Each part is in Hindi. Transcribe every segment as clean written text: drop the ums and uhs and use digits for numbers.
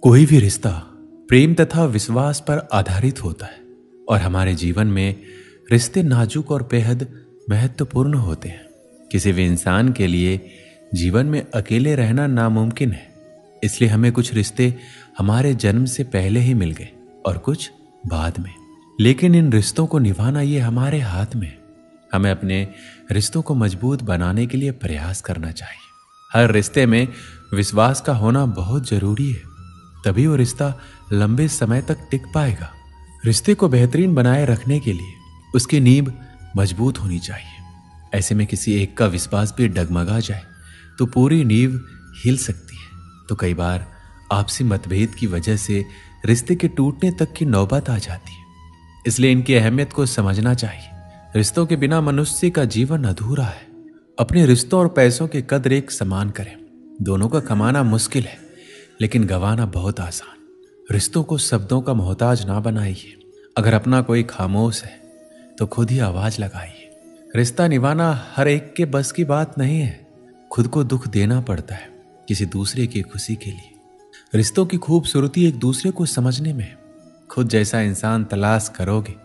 कोई भी रिश्ता प्रेम तथा विश्वास पर आधारित होता है और हमारे जीवन में रिश्ते नाजुक और बेहद महत्वपूर्ण होते हैं। किसी भी इंसान के लिए जीवन में अकेले रहना नामुमकिन है, इसलिए हमें कुछ रिश्ते हमारे जन्म से पहले ही मिल गए और कुछ बाद में। लेकिन इन रिश्तों को निभाना ये हमारे हाथ में है। हमें अपने रिश्तों को मजबूत बनाने के लिए प्रयास करना चाहिए। हर रिश्ते में विश्वास का होना बहुत जरूरी है, तभी वो रिश्ता लंबे समय तक टिक पाएगा। रिश्ते को बेहतरीन बनाए रखने के लिए उसकी नींव मजबूत होनी चाहिए। ऐसे में किसी एक का विश्वास भी डगमगा जाए तो पूरी नींव हिल सकती है। तो कई बार आपसी मतभेद की वजह से रिश्ते के टूटने तक की नौबत आ जाती है। इसलिए इनकी अहमियत को समझना चाहिए। रिश्तों के बिना मनुष्य का जीवन अधूरा है। अपने रिश्तों और पैसों की कदर एक समान करें। दोनों का कमाना मुश्किल है, लेकिन गंवाना बहुत आसान। रिश्तों को शब्दों का मोहताज ना बनाइए। अगर अपना कोई खामोश है तो खुद ही आवाज लगाइए। रिश्ता निभाना हर एक के बस की बात नहीं है। खुद को दुख देना पड़ता है किसी दूसरे की खुशी के लिए। रिश्तों की खूबसूरती एक दूसरे को समझने में है। खुद जैसा इंसान तलाश करोगे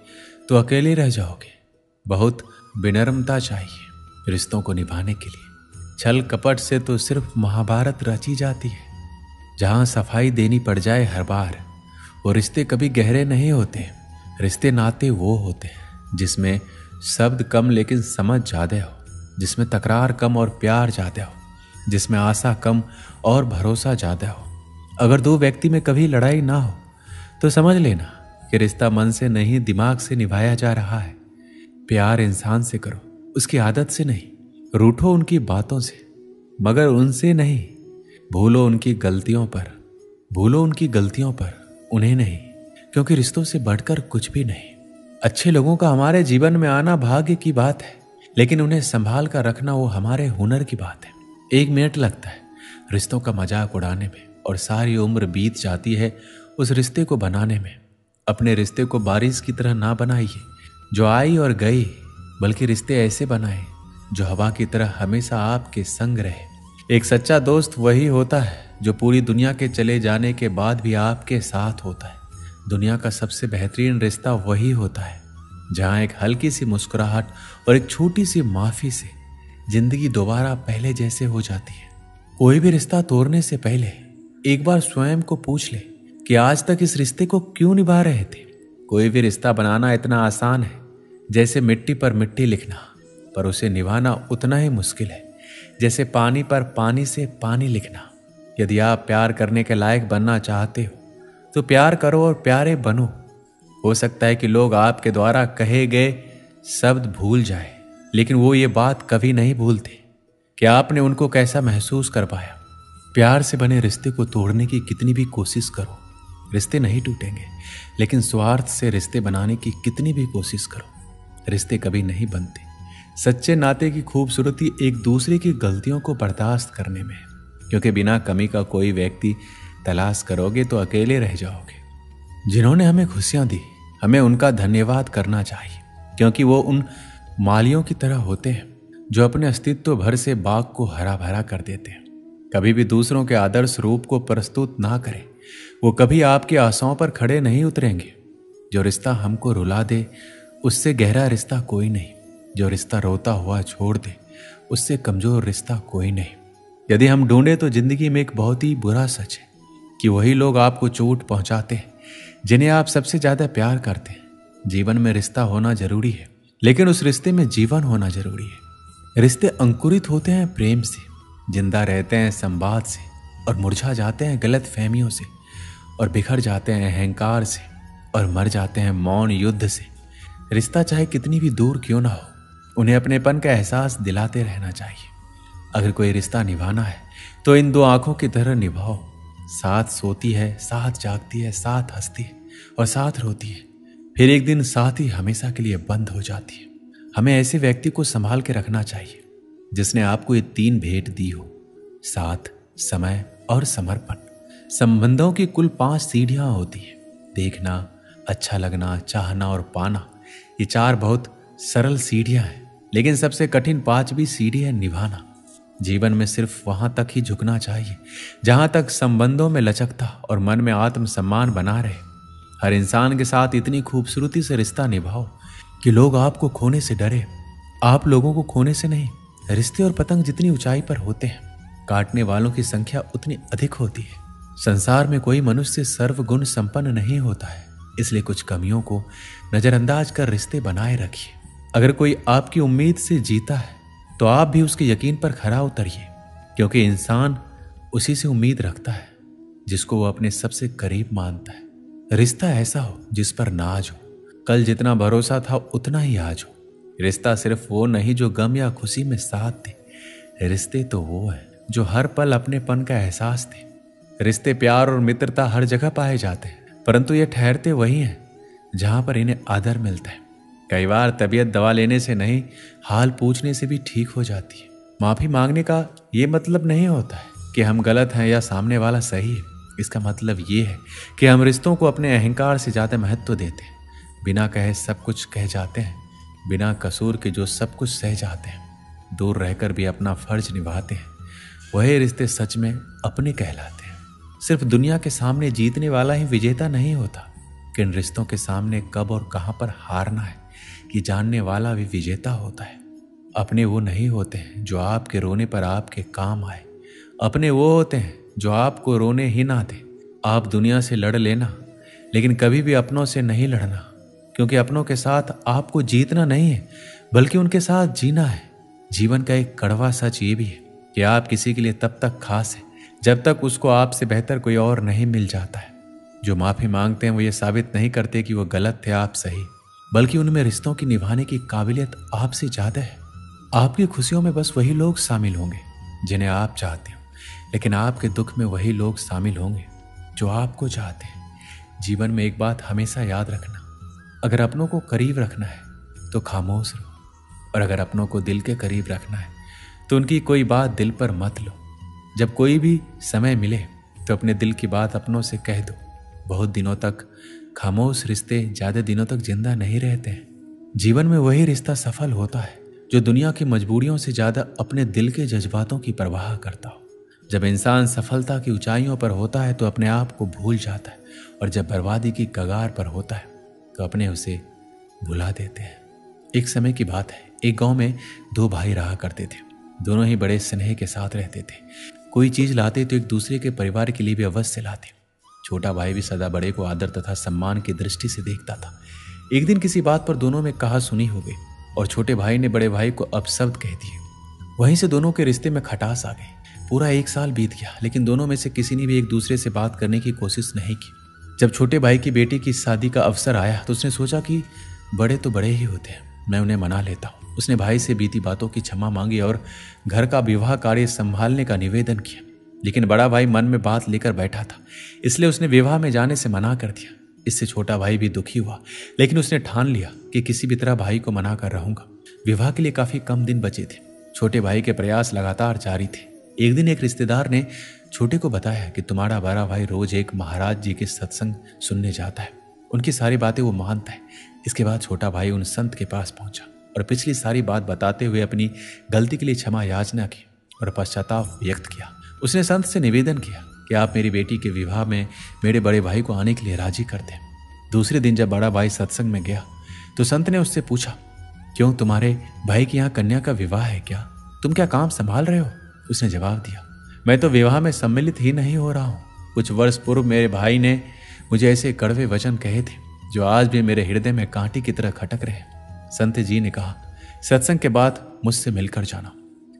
तो अकेले रह जाओगे। बहुत विनम्रता चाहिए रिश्तों को निभाने के लिए। छल कपट से तो सिर्फ महाभारत रची जाती है। जहां सफाई देनी पड़ जाए हर बार, वो रिश्ते कभी गहरे नहीं होते। रिश्ते नाते वो होते हैं जिसमें शब्द कम लेकिन समझ ज्यादा हो, जिसमें तकरार कम और प्यार ज्यादा हो, जिसमें आशा कम और भरोसा ज्यादा हो। अगर दो व्यक्ति में कभी लड़ाई ना हो तो समझ लेना कि रिश्ता मन से नहीं दिमाग से निभाया जा रहा है। प्यार इंसान से करो, उसकी आदत से नहीं। रूठो उनकी बातों से, मगर उनसे नहीं। भूलो उनकी गलतियों पर, उन्हें नहीं, क्योंकि रिश्तों से बढ़कर कुछ भी नहीं। अच्छे लोगों का हमारे जीवन में आना भाग्य की बात है, लेकिन उन्हें संभाल कर रखना वो हमारे हुनर की बात है। 1 मिनट लगता है रिश्तों का मजाक उड़ाने में और सारी उम्र बीत जाती है उस रिश्ते को बनाने में। अपने रिश्ते को बारिश की तरह ना बनाइए जो आई और गई, बल्कि रिश्ते ऐसे बनाए जो हवा की तरह हमेशा आपके संग रहे। एक सच्चा दोस्त वही होता है जो पूरी दुनिया के चले जाने के बाद भी आपके साथ होता है। दुनिया का सबसे बेहतरीन रिश्ता वही होता है जहां एक हल्की सी मुस्कुराहट और एक छोटी सी माफी से जिंदगी दोबारा पहले जैसे हो जाती है। कोई भी रिश्ता तोड़ने से पहले एक बार स्वयं को पूछ ले कि आज तक इस रिश्ते को क्यों निभा रहे थे। कोई भी रिश्ता बनाना इतना आसान है जैसे मिट्टी पर मिट्टी लिखना, पर उसे निभाना उतना ही मुश्किल है जैसे पानी पर पानी से पानी लिखना। यदि आप प्यार करने के लायक बनना चाहते हो तो प्यार करो और प्यारे बनो। हो सकता है कि लोग आपके द्वारा कहे गए शब्द भूल जाए, लेकिन वो ये बात कभी नहीं भूलते कि आपने उनको कैसा महसूस कर पाया। प्यार से बने रिश्ते को तोड़ने की कितनी भी कोशिश करो, रिश्ते नहीं टूटेंगे, लेकिन स्वार्थ से रिश्ते बनाने की कितनी भी कोशिश करो, रिश्ते कभी नहीं बनते। सच्चे नाते की खूबसूरती एक दूसरे की गलतियों को बर्दाश्त करने में है, क्योंकि बिना कमी का कोई व्यक्ति तलाश करोगे तो अकेले रह जाओगे। जिन्होंने हमें खुशियां दी, हमें उनका धन्यवाद करना चाहिए, क्योंकि वो उन मालियों की तरह होते हैं जो अपने अस्तित्व भर से बाग को हरा भरा कर देते हैं। कभी भी दूसरों के आदर्श रूप को प्रस्तुत ना करें, वो कभी आपकी आशाओं पर खड़े नहीं उतरेंगे। जो रिश्ता हमको रुला दे उससे गहरा रिश्ता कोई नहीं। जो रिश्ता रोता हुआ छोड़ दे उससे कमजोर रिश्ता कोई नहीं। यदि हम ढूंढे तो जिंदगी में एक बहुत ही बुरा सच है कि वही लोग आपको चोट पहुंचाते हैं जिन्हें आप सबसे ज्यादा प्यार करते हैं। जीवन में रिश्ता होना जरूरी है, लेकिन उस रिश्ते में जीवन होना जरूरी है। रिश्ते अंकुरित होते हैं प्रेम से, जिंदा रहते हैं संवाद से, और मुरझा जाते हैं गलत फहमियों से, और बिखर जाते हैं अहंकार से, और मर जाते हैं मौन युद्ध से। रिश्ता चाहे कितनी भी दूर क्यों ना हो, उन्हें अपनेपन का एहसास दिलाते रहना चाहिए। अगर कोई रिश्ता निभाना है तो इन 2 आंखों की तरह निभाओ। साथ सोती है, साथ जागती है, साथ हंसती है और साथ रोती है, फिर एक दिन साथ ही हमेशा के लिए बंद हो जाती है। हमें ऐसे व्यक्ति को संभाल के रखना चाहिए जिसने आपको ये 3 भेंट दी हो: साथ, समय और समर्पण। संबंधों की कुल 5 सीढ़ियां होती हैं: देखना, अच्छा लगना, चाहना और पाना। ये 4 बहुत सरल सीढ़ियां हैं, लेकिन सबसे कठिन 5वीं सीढ़ी है निभाना। जीवन में सिर्फ वहां तक ही झुकना चाहिए जहां तक संबंधों में लचकता और मन में आत्मसम्मान बना रहे। हर इंसान के साथ इतनी खूबसूरती से रिश्ता निभाओ कि लोग आपको खोने से डरे, आप लोगों को खोने से नहीं। रिश्ते और पतंग जितनी ऊंचाई पर होते हैं, काटने वालों की संख्या उतनी अधिक होती है। संसार में कोई मनुष्य सर्वगुण संपन्न नहीं होता है, इसलिए कुछ कमियों को नजरअंदाज कर रिश्ते बनाए रखिए। अगर कोई आपकी उम्मीद से जीता है तो आप भी उसके यकीन पर खरा उतरिए, क्योंकि इंसान उसी से उम्मीद रखता है जिसको वो अपने सबसे करीब मानता है। रिश्ता ऐसा हो जिस पर नाज हो, कल जितना भरोसा था उतना ही आज हो। रिश्ता सिर्फ वो नहीं जो गम या खुशी में साथ दे, रिश्ते तो वो है जो हर पल अपनेपन का एहसास दे। रिश्ते, प्यार और मित्रता हर जगह पाए जाते हैं, परंतु ये ठहरते वही हैं जहां पर इन्हें आदर मिलता है। कई बार तबीयत दवा लेने से नहीं, हाल पूछने से भी ठीक हो जाती है। माफी मांगने का ये मतलब नहीं होता है कि हम गलत हैं या सामने वाला सही है। इसका मतलब ये है कि हम रिश्तों को अपने अहंकार से ज्यादा महत्व देते हैं। बिना कहे सब कुछ कह जाते हैं, बिना कसूर के जो सब कुछ सह जाते हैं, दूर रहकर भी अपना फर्ज निभाते हैं। वही रिश्ते सच में अपने कहलाते हैं। सिर्फ दुनिया के सामने जीतने वाला ही विजेता नहीं होता, किन रिश्तों के सामने कब और कहां पर हारना है कि जानने वाला भी विजेता होता है। अपने वो नहीं होते हैं जो आपके रोने पर आपके काम आए, अपने वो होते हैं जो आपको रोने ही ना दे। आप दुनिया से लड़ लेना, लेकिन कभी भी अपनों से नहीं लड़ना, क्योंकि अपनों के साथ आपको जीतना नहीं है बल्कि उनके साथ जीना है। जीवन का एक कड़वा सच ये भी है कि आप किसी के लिए तब तक खास है जब तक उसको आपसे बेहतर कोई और नहीं मिल जाता है। जो माफी मांगते हैं वो ये साबित नहीं करते कि वो गलत थे, आप सही, बल्कि उनमें रिश्तों की निभाने की काबिलियत आपसे ज्यादा है। आपकी खुशियों में बस वही लोग शामिल होंगे जिन्हें आप चाहते हो, लेकिन आपके दुख में वही लोग शामिल होंगे जो आपको चाहते हैं। जीवन में एक बात हमेशा याद रखना, अगर अपनों को करीब रखना है तो खामोश रहो, और अगर अपनों को दिल के करीब रखना है तो उनकी कोई बात दिल पर मत लो। जब कोई भी समय मिले तो अपने दिल की बात अपनों से कह दो। बहुत दिनों तक खामोश रिश्ते ज्यादा दिनों तक जिंदा नहीं रहते हैं। जीवन में वही रिश्ता सफल होता है जो दुनिया की मजबूरियों से ज्यादा अपने दिल के जज्बातों की परवाह करता हो। जब इंसान सफलता की ऊंचाइयों पर होता है तो अपने आप को भूल जाता है, और जब बर्बादी की कगार पर होता है तो अपने उसे भुला देते हैं। एक समय की बात है, एक गांव में दो भाई रहा करते थे। दोनों ही बड़े स्नेह के साथ रहते थे। कोई चीज लाते तो एक दूसरे के परिवार के लिए भी अवश्य लाते। छोटा भाई भी सदा बड़े को आदर तथा सम्मान की दृष्टि से देखता था। एक दिन किसी बात पर दोनों में कहा सुनी हो गई और छोटे भाई ने बड़े भाई को अपशब्द कह दिए। वहीं से दोनों के रिश्ते में खटास आ गई। पूरा 1 साल बीत गया, लेकिन दोनों में से किसी ने भी एक दूसरे से बात करने की कोशिश नहीं की। जब छोटे भाई की बेटी की शादी का अवसर आया तो उसने सोचा कि बड़े तो बड़े ही होते हैं, मैं उन्हें मना लेता हूँ। उसने भाई से बीती बातों की क्षमा मांगी और घर का विवाह कार्य संभालने का निवेदन किया। लेकिन बड़ा भाई मन में बात लेकर बैठा था, इसलिए उसने विवाह में जाने से मना कर दिया। इससे छोटा भाई भी दुखी हुआ, लेकिन उसने ठान लिया कि किसी भी तरह भाई को मना कर रहूंगा। विवाह के लिए काफी कम दिन बचे थे। छोटे भाई के प्रयास लगातार जारी थे। एक दिन एक रिश्तेदार ने छोटे को बताया कि तुम्हारा बड़ा भाई रोज एक महाराज जी के सत्संग सुनने जाता है, उनकी सारी बातें वो मानता है। इसके बाद छोटा भाई उन संत के पास पहुंचा और पिछली सारी बात बताते हुए अपनी गलती के लिए क्षमा याचना की और पश्चाताप व्यक्त किया। उसने संत से निवेदन किया कि आप मेरी बेटी के विवाह में मेरे बड़े भाई को आने के लिए राजी कर दें। दूसरे दिन जब बड़ा भाई सत्संग में गया तो संत ने उससे पूछा, क्यों, तुम्हारे भाई के यहाँ कन्या का विवाह है क्या? तुम क्या काम संभाल रहे हो? उसने जवाब दिया, मैं तो विवाह में सम्मिलित ही नहीं हो रहा हूँ। कुछ वर्ष पूर्व मेरे भाई ने मुझे ऐसे कड़वे वचन कहे थे जो आज भी मेरे हृदय में कांटे की तरह खटक रहे। संत जी ने कहा, सत्संग के बाद मुझसे मिलकर जाना।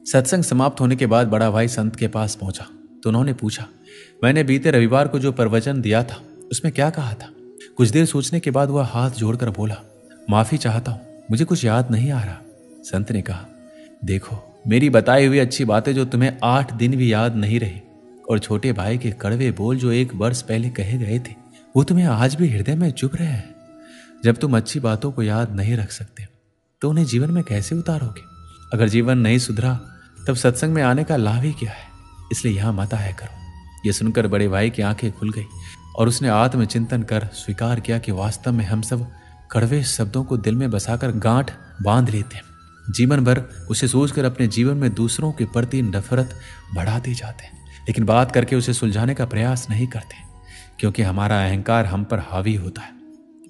सत्संग समाप्त होने के बाद बड़ा भाई संत के पास पहुंचा तो उन्होंने पूछा, मैंने बीते रविवार को जो प्रवचन दिया था उसमें क्या कहा था? कुछ देर सोचने के बाद वह हाथ जोड़कर बोला, माफी चाहता हूं, मुझे कुछ याद नहीं आ रहा। संत ने कहा, देखो, मेरी बताई हुई अच्छी बातें जो तुम्हें 8 दिन भी याद नहीं रही, और छोटे भाई के कड़वे बोल जो 1 वर्ष पहले कहे गए थे वो तुम्हें आज भी हृदय में चुभ रहे हैं। जब तुम अच्छी बातों को याद नहीं रख सकते तो उन्हें जीवन में कैसे उतारोगे? अगर जीवन नहीं सुधरा तब सत्संग में आने का लाभ ही क्या है? इसलिए यहां मत आया करो। यह सुनकर बड़े भाई की आंखें खुल गई और उसने आत्मचिंतन कर स्वीकार किया कि वास्तव में हम सब कड़वे शब्दों को दिल में बसाकर गांठ बांध लेते हैं। जीवन भर उसे सोचकर अपने जीवन में दूसरों के प्रति नफरत बढ़ाते जाते हैं, लेकिन बात करके उसे सुलझाने का प्रयास नहीं करते, क्योंकि हमारा अहंकार हम पर हावी होता है।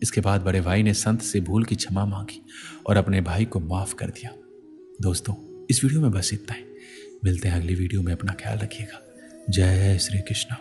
इसके बाद बड़े भाई ने संत से भूल की क्षमा मांगी और अपने भाई को माफ कर दिया। दोस्तों, इस वीडियो में बस इतना ही। मिलते हैं अगली वीडियो में। अपना ख्याल रखिएगा। जय श्री कृष्ण।